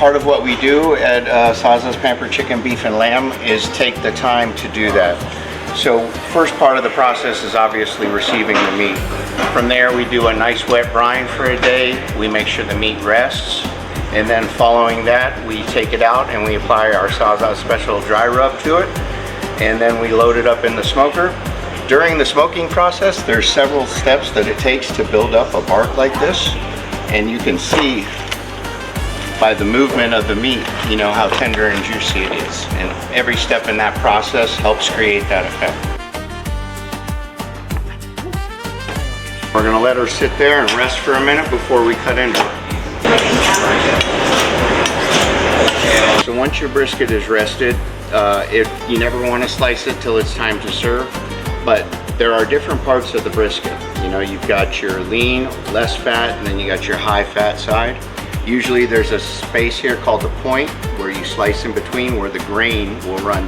part of what we do at Sazas Pampered Chicken, Beef and Lamb is take the time to do that. So first part of the process is obviously receiving the meat. From there we do a nice wet brine for a day. We make sure the meat rests. And then following that, we take it out and we apply our Sazas special dry rub to it. And then we load it up in the smoker. During the smoking process, there's several steps that it takes to build up a bark like this. And you can see by the movement of the meat, you know how tender and juicy it is. And every step in that process helps create that effect. We're gonna let her sit there and rest for a minute before we cut into her. So once your brisket is rested, you never want to slice it till it's time to serve, but there are different parts of the brisket. You know, you've got your lean, less fat, and then you got your high fat side. Usually there's a space here called the point where you slice in between where the grain will run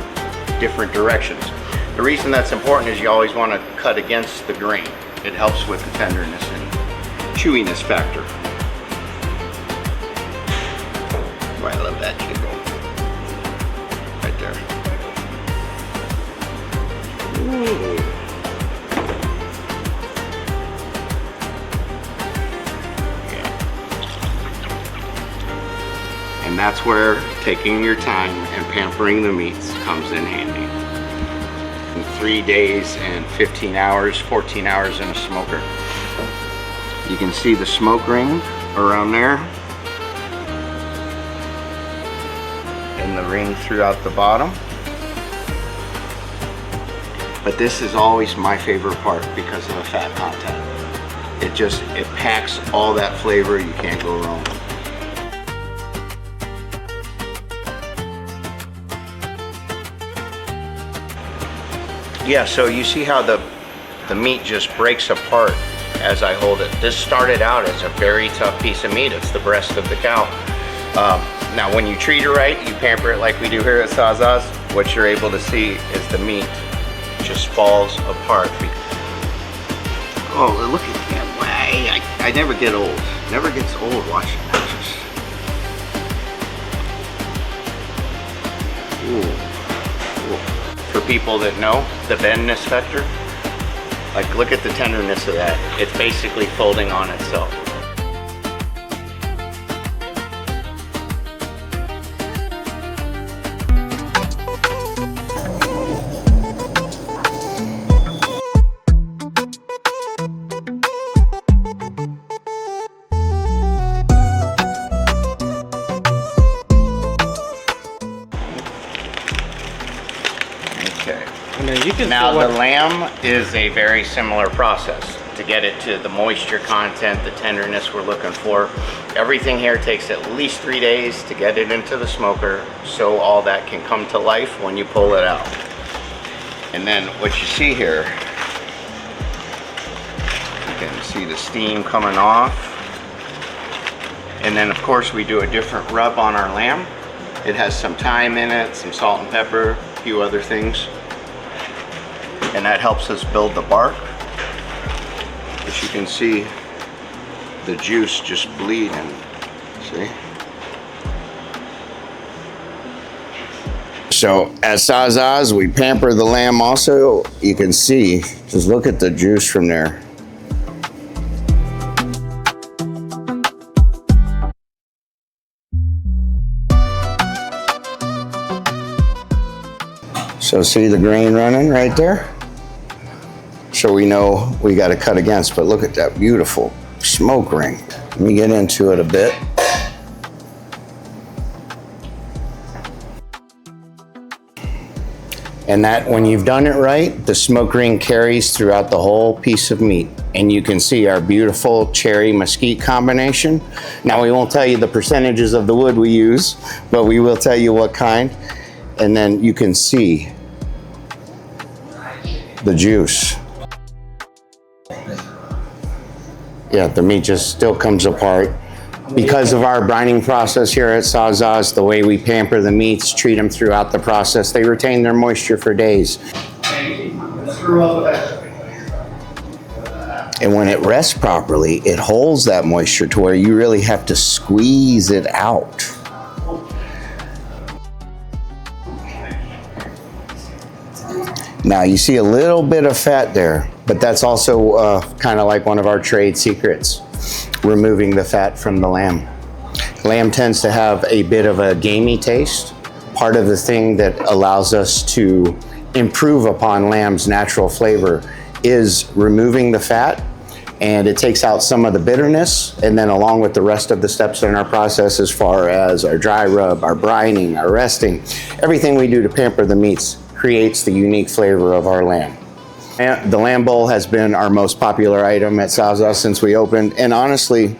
different directions. The reason that's important is you always want to cut against the grain. It helps with the tenderness and chewiness factor. Oh, I love that jiggle. Right there. Ooh. Yeah. And that's where taking your time and pampering the meats comes in handy. In 3 days and 15 hours, 14 hours in a smoker. You can see the smoke ring around there. And the ring throughout the bottom. But this is always my favorite part because of the fat content. It packs all that flavor, you can't go wrong. Yeah, so you see how the meat just breaks apart as I hold it. This started out as a very tough piece of meat. It's the breast of the cow. Now when you treat it right, you pamper it like we do here at Sazas, what you're able to see is the meat just falls apart. Oh, look at that way. I never get old. Never gets old watching that. Ooh. For people that know the bendness factor, like look at the tenderness of that. It's basically folding on itself. Now the lamb is a very similar process to get it to the moisture content, the tenderness we're looking for. Everything here takes at least 3 days to get it into the smoker so all that can come to life when you pull it out. And then what you see here, you can see the steam coming off. And then of course we do a different rub on our lamb. It has some thyme in it, some salt and pepper, a few other things. And that helps us build the bark. As you can see, the juice just bleeding, see? So at Sazas, we pamper the lamb also. You can see, just look at the juice from there. So see the grain running right there? So we know we got to cut against, but look at that beautiful smoke ring. Let me get into it a bit. And that, when you've done it right, the smoke ring carries throughout the whole piece of meat. And you can see our beautiful cherry mesquite combination. Now we won't tell you the percentages of the wood we use, but we will tell you what kind. And then you can see the juice. Yeah, the meat just still comes apart. Because of our brining process here at Sazas, the way we pamper the meats, treat them throughout the process, they retain their moisture for days. And when it rests properly, it holds that moisture to where you really have to squeeze it out. Now you see a little bit of fat there, but that's also kind of like one of our trade secrets, removing the fat from the lamb. Lamb tends to have a bit of a gamey taste. Part of the thing that allows us to improve upon lamb's natural flavor is removing the fat, and it takes out some of the bitterness, and then along with the rest of the steps in our process as far as our dry rub, our brining, our resting, everything we do to pamper the meats creates the unique flavor of our lamb. And the lamb bowl has been our most popular item at Sazas since we opened, and honestly,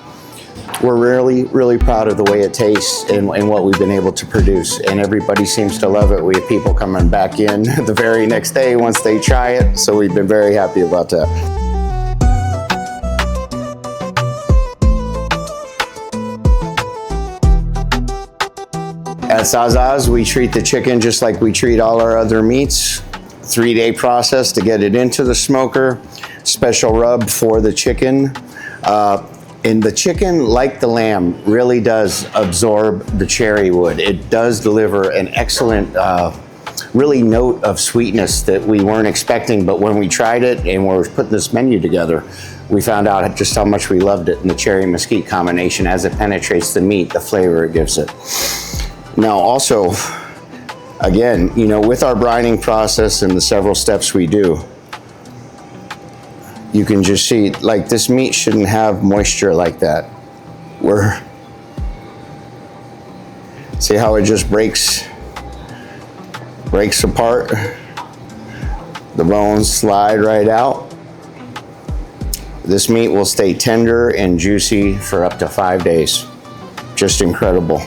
we're really proud of the way it tastes and what we've been able to produce, and everybody seems to love it. We have people coming back in the very next day once they try it, so we've been very happy about that. At Sazas, we treat the chicken just like we treat all our other meats. 3-day process to get it into the smoker, special rub for the chicken. And the chicken, like the lamb, really does absorb the cherry wood. It does deliver an excellent, really note of sweetness that we weren't expecting, but when we tried it and we were putting this menu together, we found out just how much we loved it, and the cherry mesquite combination, as it penetrates the meat, the flavor it gives it. Now also, again, you know, with our brining process and the several steps we do, you can just see, like, this meat shouldn't have moisture like that. See how it just breaks apart? The bones slide right out. This meat will stay tender and juicy for up to 5 days. Just incredible.